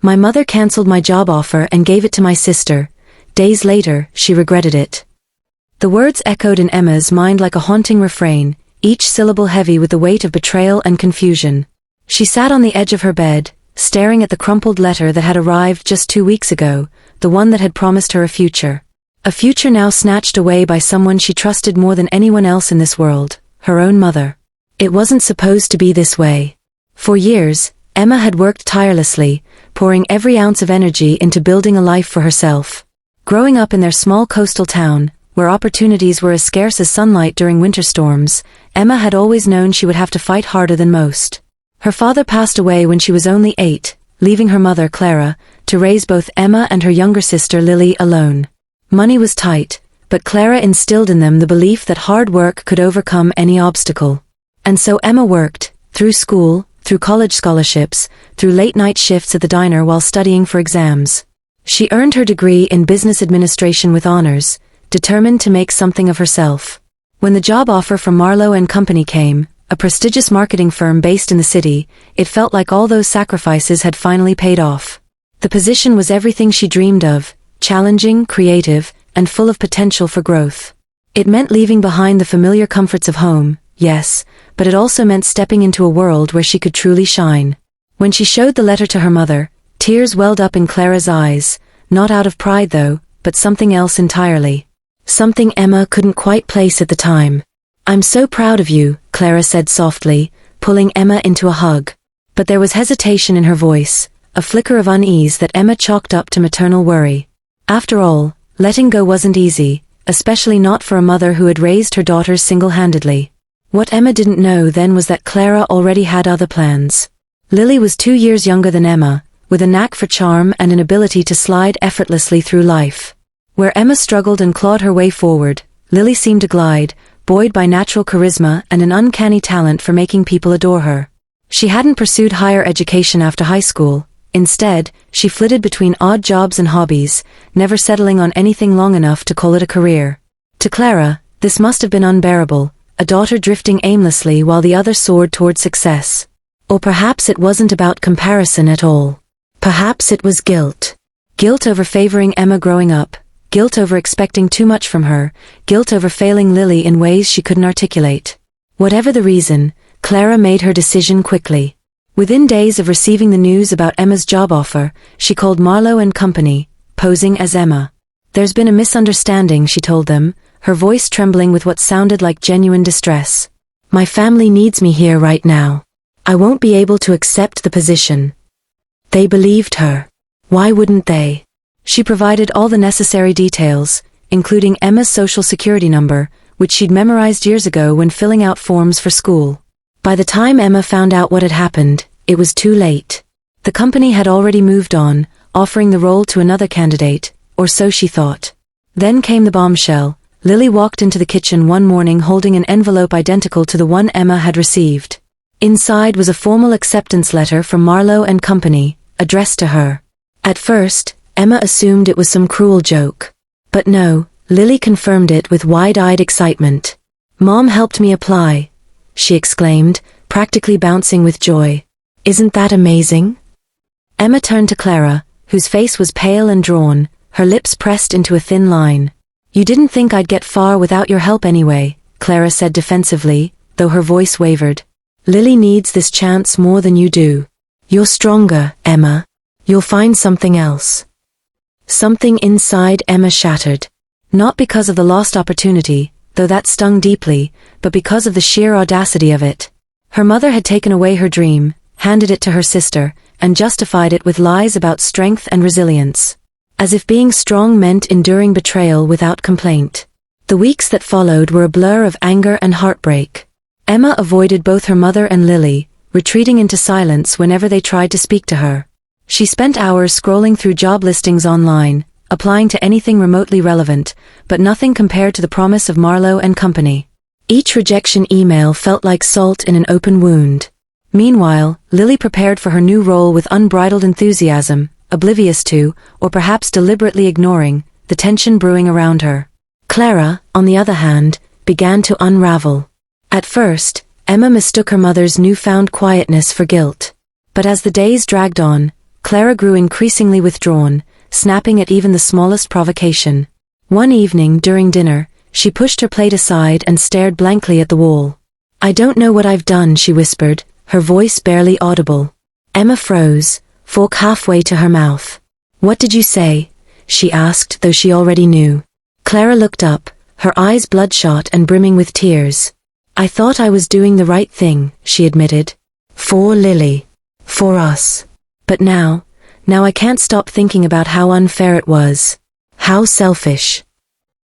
My mother cancelled my job offer and gave it to my sister. Days later, she regretted it. The words echoed in Emma's mind like a haunting refrain, each syllable heavy with the weight of betrayal and confusion. She sat on the edge of her bed, staring at the crumpled letter that had arrived just 2 weeks ago, the one that had promised her a future. A future now snatched away by someone she trusted more than anyone else in this world, her own mother. It wasn't supposed to be this way. For years, Emma had worked tirelessly, pouring every ounce of energy into building a life for herself. Growing up in their small coastal town, where opportunities were as scarce as sunlight during winter storms, Emma had always known she would have to fight harder than most. Her father passed away when she was only 8, leaving her mother, Clara, to raise both Emma and her younger sister Lily alone. Money was tight, but Clara instilled in them the belief that hard work could overcome any obstacle. And so Emma worked, through school, through college scholarships, through late-night shifts at the diner while studying for exams. She earned her degree in business administration with honors, determined to make something of herself. When the job offer from Marlowe and Company came, a prestigious marketing firm based in the city, it felt like all those sacrifices had finally paid off. The position was everything she dreamed of, challenging, creative, and full of potential for growth. It meant leaving behind the familiar comforts of home, yes, but it also meant stepping into a world where she could truly shine. When she showed the letter to her mother, tears welled up in Clara's eyes, not out of pride though, but something else entirely. Something Emma couldn't quite place at the time. "I'm so proud of you," Clara said softly, pulling Emma into a hug. But there was hesitation in her voice, a flicker of unease that Emma chalked up to maternal worry. After all, letting go wasn't easy, especially not for a mother who had raised her daughters single-handedly. What Emma didn't know then was that Clara already had other plans. Lily was 2 years younger than Emma, with a knack for charm and an ability to slide effortlessly through life. Where Emma struggled and clawed her way forward, Lily seemed to glide, buoyed by natural charisma and an uncanny talent for making people adore her. She hadn't pursued higher education after high school. Instead, she flitted between odd jobs and hobbies, never settling on anything long enough to call it a career. To Clara, this must have been unbearable, a daughter drifting aimlessly while the other soared toward success. Or perhaps it wasn't about comparison at all. Perhaps it was guilt. Guilt over favoring Emma growing up, guilt over expecting too much from her, guilt over failing Lily in ways she couldn't articulate. Whatever the reason, Clara made her decision quickly. Within days of receiving the news about Emma's job offer, she called Marlowe and Company, posing as Emma. "There's been a misunderstanding," she told them, her voice trembling with what sounded like genuine distress. "My family needs me here right now. I won't be able to accept the position." They believed her. Why wouldn't they? She provided all the necessary details, including Emma's social security number, which she'd memorized years ago when filling out forms for school. By the time Emma found out what had happened, it was too late. The company had already moved on, offering the role to another candidate, or so she thought. Then came the bombshell. Lily walked into the kitchen one morning holding an envelope identical to the one Emma had received. Inside was a formal acceptance letter from Marlowe and Company, addressed to her. At first, Emma assumed it was some cruel joke. But no, Lily confirmed it with wide-eyed excitement. "Mom helped me apply," she exclaimed, practically bouncing with joy. "Isn't that amazing?" Emma turned to Clara, whose face was pale and drawn, her lips pressed into a thin line. "You didn't think I'd get far without your help anyway," Clara said defensively, though her voice wavered. "Lily needs this chance more than you do. You're stronger, Emma. You'll find something else." Something inside Emma shattered. Not because of the lost opportunity, though that stung deeply, but because of the sheer audacity of it. Her mother had taken away her dream, handed it to her sister, and justified it with lies about strength and resilience. As if being strong meant enduring betrayal without complaint. The weeks that followed were a blur of anger and heartbreak. Emma avoided both her mother and Lily, retreating into silence whenever they tried to speak to her. She spent hours scrolling through job listings online, applying to anything remotely relevant, but nothing compared to the promise of Marlowe and Company. Each rejection email felt like salt in an open wound. Meanwhile, Lily prepared for her new role with unbridled enthusiasm, oblivious to, or perhaps deliberately ignoring, the tension brewing around her. Clara, on the other hand, began to unravel. At first, Emma mistook her mother's newfound quietness for guilt. But as the days dragged on, Clara grew increasingly withdrawn, snapping at even the smallest provocation. One evening, during dinner, she pushed her plate aside and stared blankly at the wall. "I don't know what I've done," she whispered, her voice barely audible. Emma froze, fork halfway to her mouth. "What did you say?" she asked, though she already knew. Clara looked up, her eyes bloodshot and brimming with tears. "I thought I was doing the right thing," she admitted. "For Lily. For us. But now I can't stop thinking about how unfair it was. How selfish."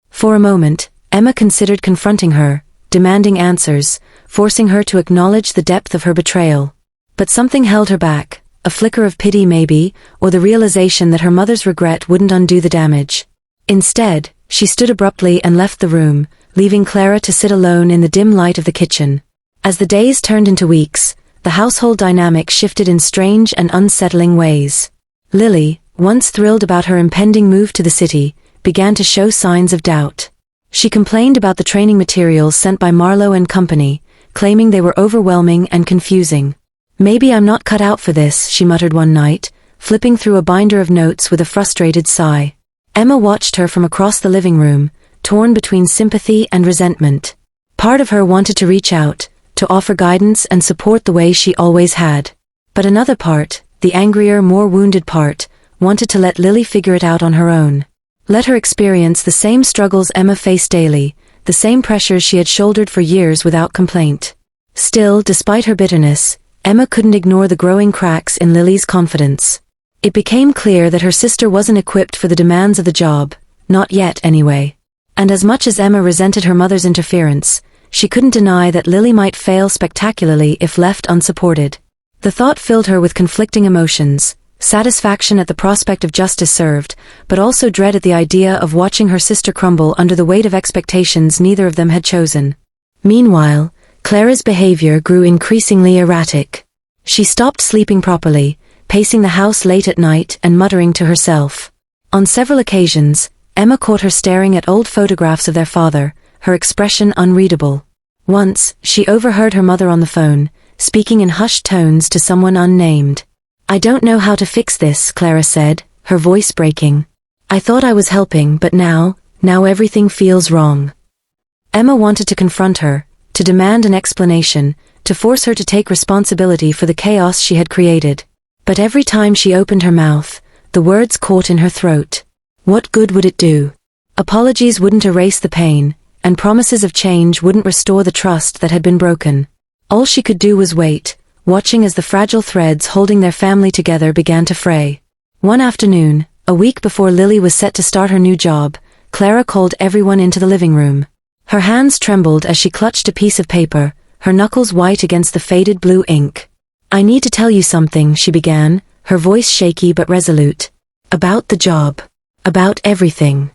For a moment, Emma considered confronting her, demanding answers, forcing her to acknowledge the depth of her betrayal. But something held her back, a flicker of pity maybe, or the realization that her mother's regret wouldn't undo the damage. Instead, she stood abruptly and left the room, leaving Clara to sit alone in the dim light of the kitchen. As the days turned into weeks, the household dynamic shifted in strange and unsettling ways. Lily, once thrilled about her impending move to the city, began to show signs of doubt. She complained about the training materials sent by Marlowe and Company, claiming they were overwhelming and confusing. "Maybe I'm not cut out for this," she muttered one night, flipping through a binder of notes with a frustrated sigh. Emma watched her from across the living room, torn between sympathy and resentment. Part of her wanted to reach out, to offer guidance and support the way she always had. But another part, the angrier, more wounded part, wanted to let Lily figure it out on her own. Let her experience the same struggles Emma faced daily, the same pressures she had shouldered for years without complaint. Still, despite her bitterness, Emma couldn't ignore the growing cracks in Lily's confidence. It became clear that her sister wasn't equipped for the demands of the job, not yet anyway. And as much as Emma resented her mother's interference, she couldn't deny that Lily might fail spectacularly if left unsupported. The thought filled her with conflicting emotions, satisfaction at the prospect of justice served, but also dread at the idea of watching her sister crumble under the weight of expectations neither of them had chosen. Meanwhile, Clara's behavior grew increasingly erratic. She stopped sleeping properly, pacing the house late at night and muttering to herself. On several occasions, Emma caught her staring at old photographs of their father, her expression unreadable. Once, she overheard her mother on the phone, speaking in hushed tones to someone unnamed. "I don't know how to fix this," Clara said, her voice breaking. "I thought I was helping, but now everything feels wrong." Emma wanted to confront her, to demand an explanation, to force her to take responsibility for the chaos she had created. But every time she opened her mouth, the words caught in her throat. What good would it do? Apologies wouldn't erase the pain, and promises of change wouldn't restore the trust that had been broken. All she could do was wait, watching as the fragile threads holding their family together began to fray. One afternoon, a week before Lily was set to start her new job, Clara called everyone into the living room. Her hands trembled as she clutched a piece of paper, her knuckles white against the faded blue ink. "I need to tell you something," she began, her voice shaky but resolute. "About the job. About everything."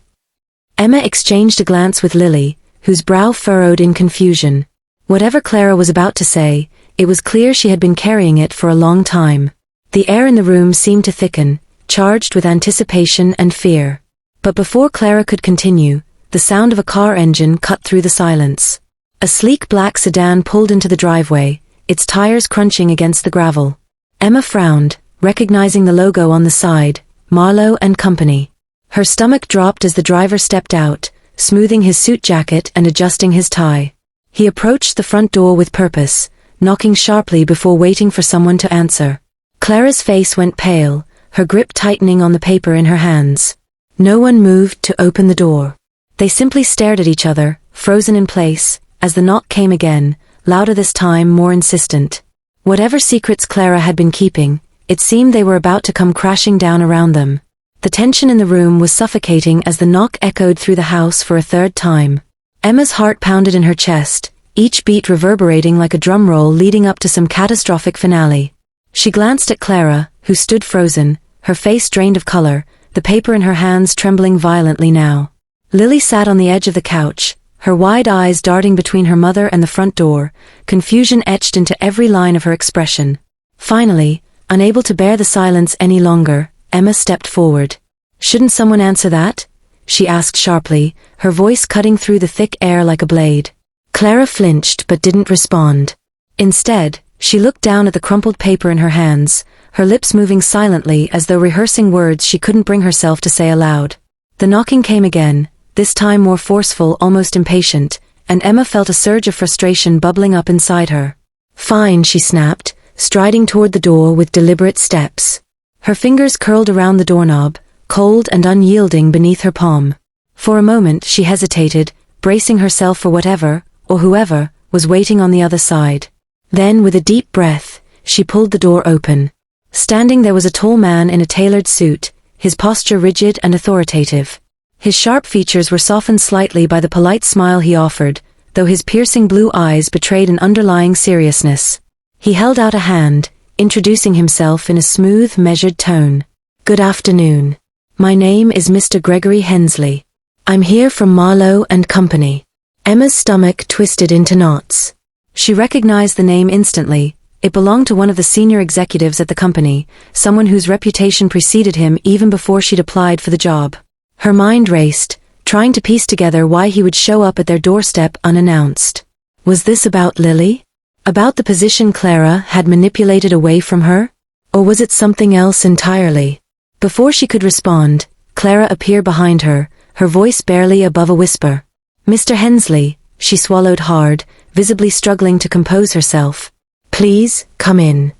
Emma exchanged a glance with Lily, whose brow furrowed in confusion. Whatever Clara was about to say, it was clear she had been carrying it for a long time. The air in the room seemed to thicken, charged with anticipation and fear. But before Clara could continue, the sound of a car engine cut through the silence. A sleek black sedan pulled into the driveway, its tires crunching against the gravel. Emma frowned, recognizing the logo on the side, Marlowe and Company. Her stomach dropped as the driver stepped out, smoothing his suit jacket and adjusting his tie. He approached the front door with purpose, knocking sharply before waiting for someone to answer. Clara's face went pale, her grip tightening on the paper in her hands. No one moved to open the door. They simply stared at each other, frozen in place, as the knock came again, louder this time, more insistent. Whatever secrets Clara had been keeping, it seemed they were about to come crashing down around them. The tension in the room was suffocating as the knock echoed through the house for a third time. Emma's heart pounded in her chest, each beat reverberating like a drum roll leading up to some catastrophic finale. She glanced at Clara, who stood frozen, her face drained of color, the paper in her hands trembling violently now. Lily sat on the edge of the couch, her wide eyes darting between her mother and the front door, confusion etched into every line of her expression. Finally, unable to bear the silence any longer, Emma stepped forward. "Shouldn't someone answer that?" she asked sharply, her voice cutting through the thick air like a blade. Clara flinched but didn't respond. Instead, she looked down at the crumpled paper in her hands, her lips moving silently as though rehearsing words she couldn't bring herself to say aloud. The knocking came again, this time more forceful, almost impatient, and Emma felt a surge of frustration bubbling up inside her. "Fine," she snapped, striding toward the door with deliberate steps. Her fingers curled around the doorknob, cold and unyielding beneath her palm. For a moment she hesitated, bracing herself for whatever, or whoever, was waiting on the other side. Then, with a deep breath, she pulled the door open. Standing there was a tall man in a tailored suit, his posture rigid and authoritative. His sharp features were softened slightly by the polite smile he offered, though his piercing blue eyes betrayed an underlying seriousness. He held out a hand, introducing himself in a smooth, measured tone. "Good afternoon. My name is Mr. Gregory Hensley. I'm here from Marlowe and Company." Emma's stomach twisted into knots. She recognized the name instantly. It belonged to one of the senior executives at the company, someone whose reputation preceded him even before she'd applied for the job. Her mind raced, trying to piece together why he would show up at their doorstep unannounced. Was this about Lily? About the position Clara had manipulated away from her? Or was it something else entirely? Before she could respond, Clara appeared behind her, her voice barely above a whisper. "Mr. Hensley," she swallowed hard, visibly struggling to compose herself. "Please, come in."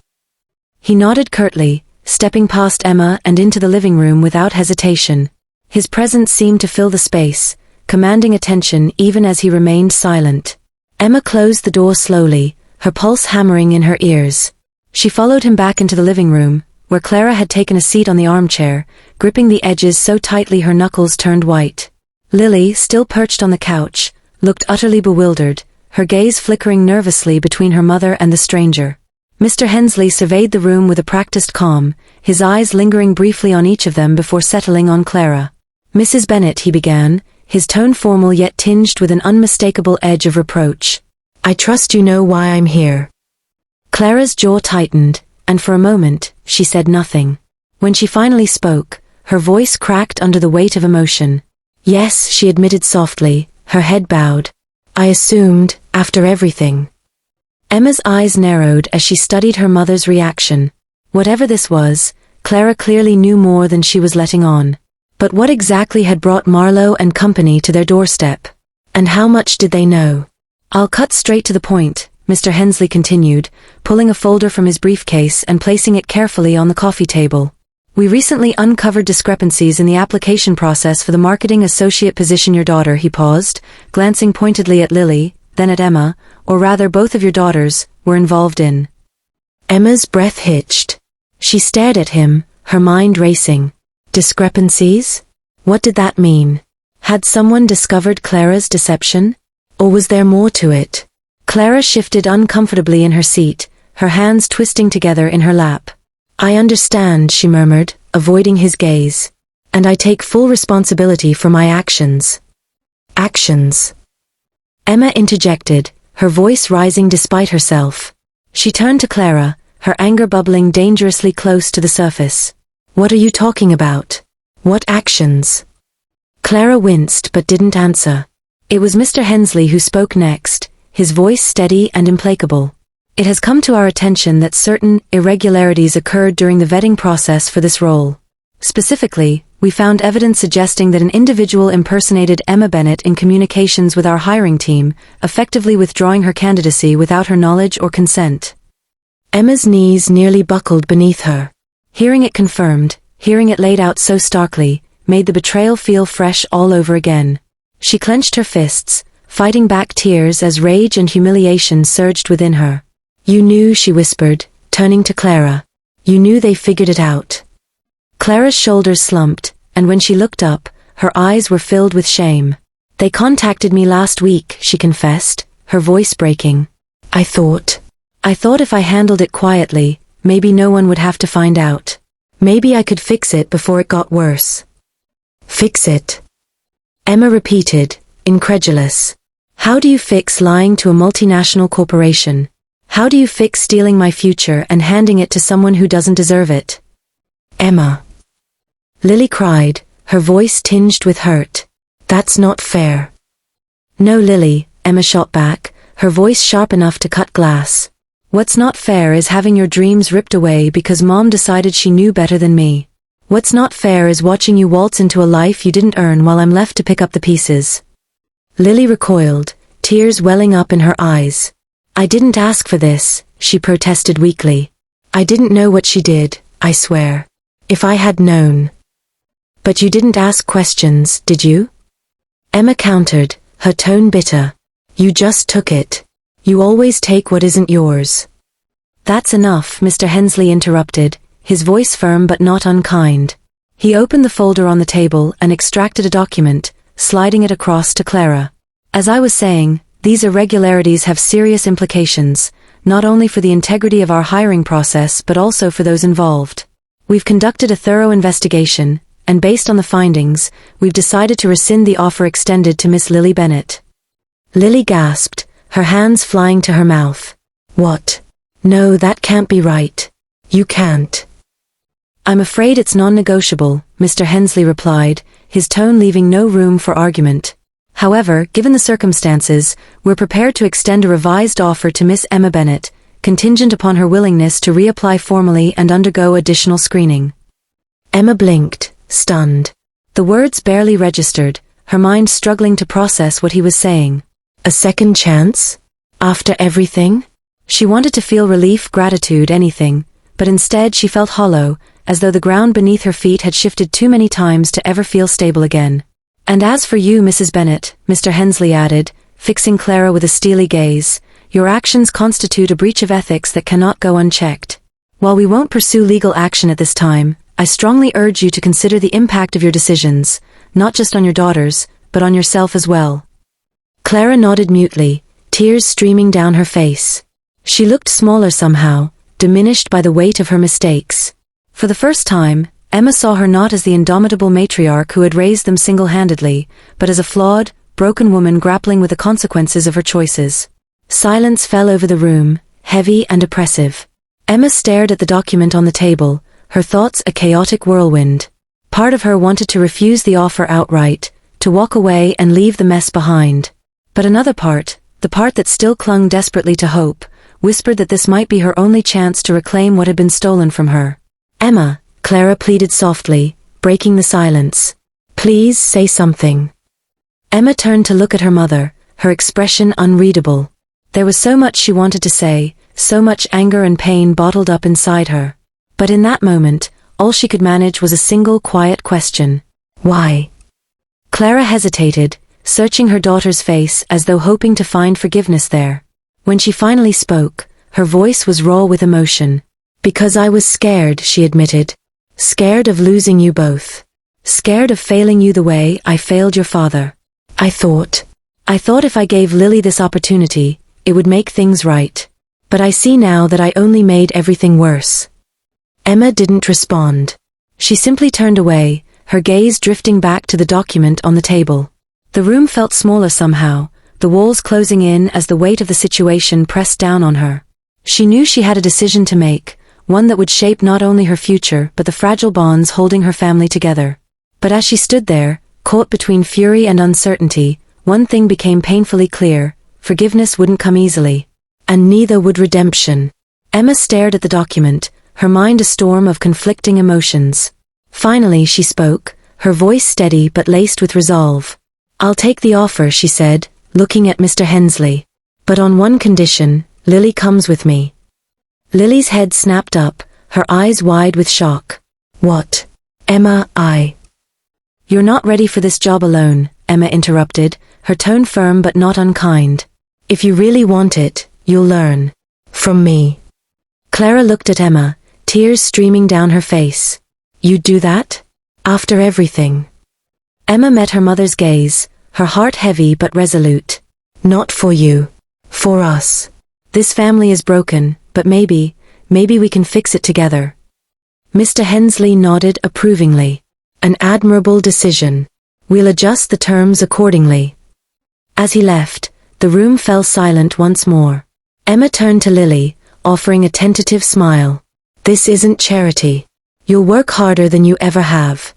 He nodded curtly, stepping past Emma and into the living room without hesitation. His presence seemed to fill the space, commanding attention even as he remained silent. Emma closed the door slowly, her pulse hammering in her ears. She followed him back into the living room, where Clara had taken a seat on the armchair, gripping the edges so tightly her knuckles turned white. Lily, still perched on the couch, looked utterly bewildered, her gaze flickering nervously between her mother and the stranger. Mr. Hensley surveyed the room with a practiced calm, his eyes lingering briefly on each of them before settling on Clara. "Mrs. Bennet," he began, his tone formal yet tinged with an unmistakable edge of reproach. "I trust you know why I'm here." Clara's jaw tightened, and for a moment, she said nothing. When she finally spoke, her voice cracked under the weight of emotion. "Yes," she admitted softly, her head bowed. "I assumed, after everything." Emma's eyes narrowed as she studied her mother's reaction. Whatever this was, Clara clearly knew more than she was letting on. But what exactly had brought Marlowe and Company to their doorstep? And how much did they know? "I'll cut straight to the point," Mr. Hensley continued, pulling a folder from his briefcase and placing it carefully on the coffee table. "We recently uncovered discrepancies in the application process for the marketing associate position your daughter," he paused, glancing pointedly at Lily, then at Emma, "or rather both of your daughters, were involved in." Emma's breath hitched. She stared at him, her mind racing. Discrepancies? What did that mean? Had someone discovered Clara's deception? Or was there more to it? Clara shifted uncomfortably in her seat, her hands twisting together in her lap. "I understand," she murmured, avoiding his gaze. "And I take full responsibility for my actions." "Actions?" Emma interjected, her voice rising despite herself. She turned to Clara, her anger bubbling dangerously close to the surface. "What are you talking about? What actions?" Clara winced but didn't answer. It was Mr. Hensley who spoke next, his voice steady and implacable. "It has come to our attention that certain irregularities occurred during the vetting process for this role. Specifically, we found evidence suggesting that an individual impersonated Emma Bennet in communications with our hiring team, effectively withdrawing her candidacy without her knowledge or consent." Emma's knees nearly buckled beneath her. Hearing it confirmed, hearing it laid out so starkly, made the betrayal feel fresh all over again. She clenched her fists, fighting back tears as rage and humiliation surged within her. "You knew," she whispered, turning to Clara. "You knew they figured it out." Clara's shoulders slumped, and when she looked up, her eyes were filled with shame. "They contacted me last week," she confessed, her voice breaking. I thought if I handled it quietly, maybe no one would have to find out. Maybe I could fix it before it got worse." "Fix it?" Emma repeated, incredulous. "How do you fix lying to a multinational corporation? How do you fix stealing my future and handing it to someone who doesn't deserve it?" "Emma," Lily cried, her voice tinged with hurt. "That's not fair." "No, Lily," Emma shot back, her voice sharp enough to cut glass. What's not fair is having your dreams ripped away because Mom decided she knew better than me. What's not fair is watching you waltz into a life you didn't earn while I'm left to pick up the pieces." Lily recoiled, tears welling up in her eyes. "I didn't ask for this," she protested weakly. "I didn't know what she did, I swear. If I had known." "But you didn't ask questions, did you?" Emma countered, her tone bitter. "You just took it. You always take what isn't yours." "That's enough," Mr. Hensley interrupted, his voice firm but not unkind. He opened the folder on the table and extracted a document, sliding it across to Clara. "As I was saying, these irregularities have serious implications, not only for the integrity of our hiring process but also for those involved. We've conducted a thorough investigation, and based on the findings, we've decided to rescind the offer extended to Miss Lily Bennett." Lily gasped, her hands flying to her mouth. "What? No, that can't be right. You can't." "I'm afraid it's non-negotiable," Mr. Hensley replied, his tone leaving no room for argument. "However, given the circumstances, we're prepared to extend a revised offer to Miss Emma Bennett, contingent upon her willingness to reapply formally and undergo additional screening." Emma blinked, stunned. The words barely registered, her mind struggling to process what he was saying. A second chance? After everything? She wanted to feel relief, gratitude, anything, but instead she felt hollow, as though the ground beneath her feet had shifted too many times to ever feel stable again. "And as for you, Mrs. Bennett," Mr. Hensley added, fixing Clara with a steely gaze, "your actions constitute a breach of ethics that cannot go unchecked. While we won't pursue legal action at this time, I strongly urge you to consider the impact of your decisions, not just on your daughters, but on yourself as well." Clara nodded mutely, tears streaming down her face. She looked smaller somehow, diminished by the weight of her mistakes. For the first time, Emma saw her not as the indomitable matriarch who had raised them single-handedly, but as a flawed, broken woman grappling with the consequences of her choices. Silence fell over the room, heavy and oppressive. Emma stared at the document on the table, her thoughts a chaotic whirlwind. Part of her wanted to refuse the offer outright, to walk away and leave the mess behind. But another part, the part that still clung desperately to hope, whispered that this might be her only chance to reclaim what had been stolen from her. "Emma," Clara pleaded softly, breaking the silence. "Please say something." Emma turned to look at her mother, her expression unreadable. There was so much she wanted to say, so much anger and pain bottled up inside her. But in that moment, all she could manage was a single quiet question. "Why?" Clara hesitated, searching her daughter's face as though hoping to find forgiveness there. When she finally spoke, her voice was raw with emotion. "Because I was scared," she admitted. "Scared of losing you both. Scared of failing you the way I failed your father. I thought if I gave Lily this opportunity, it would make things right. But I see now that I only made everything worse." Emma didn't respond. She simply turned away, her gaze drifting back to the document on the table. The room felt smaller somehow, the walls closing in as the weight of the situation pressed down on her. She knew she had a decision to make, one that would shape not only her future but the fragile bonds holding her family together. But as she stood there, caught between fury and uncertainty, one thing became painfully clear: forgiveness wouldn't come easily. And neither would redemption. Emma stared at the document, her mind a storm of conflicting emotions. Finally she spoke, her voice steady but laced with resolve. "I'll take the offer," she said, looking at Mr. Hensley. "But on one condition: Lily comes with me." Lily's head snapped up, her eyes wide with shock. "What?" "Emma, You're not ready for this job alone," Emma interrupted, her tone firm but not unkind. "If you really want it, you'll learn. From me." Clara looked at Emma, tears streaming down her face. "You'd do that? After everything?" Emma met her mother's gaze, her heart heavy but resolute. "Not for you. For us. This family is broken, but maybe we can fix it together." Mr. Hensley nodded approvingly. "An admirable decision. We'll adjust the terms accordingly." As he left, the room fell silent once more. Emma turned to Lily, offering a tentative smile. "This isn't charity. You'll work harder than you ever have."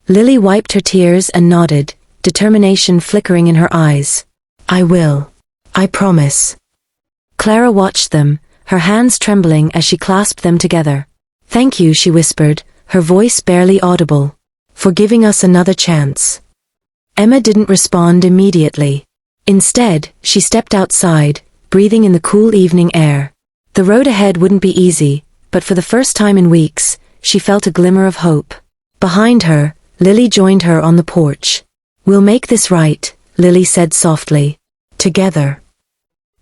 Lily wiped her tears and nodded, determination flickering in her eyes. "I will. I promise." Clara watched them, her hands trembling as she clasped them together. "Thank you," she whispered, her voice barely audible, "for giving us another chance." Emma didn't respond immediately. Instead, she stepped outside, breathing in the cool evening air. The road ahead wouldn't be easy, but for the first time in weeks, she felt a glimmer of hope. Behind her, Lily joined her on the porch. "We'll make this right," Lily said softly. "Together."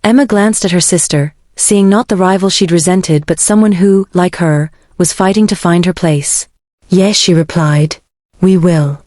Emma glanced at her sister, seeing not the rival she'd resented but someone who, like her, was fighting to find her place. "Yes," she replied. "We will."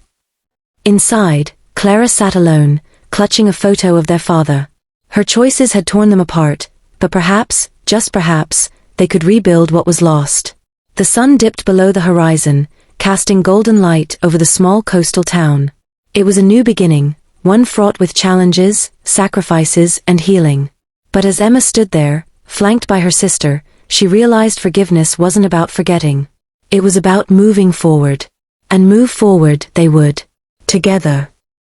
Inside, Clara sat alone, clutching a photo of their father. Her choices had torn them apart, but perhaps, just perhaps, they could rebuild what was lost. The sun dipped below the horizon, casting golden light over the small coastal town. It was a new beginning, one fraught with challenges, sacrifices, and healing. But as Emma stood there, flanked by her sister, she realized forgiveness wasn't about forgetting. It was about moving forward. And move forward they would. Together.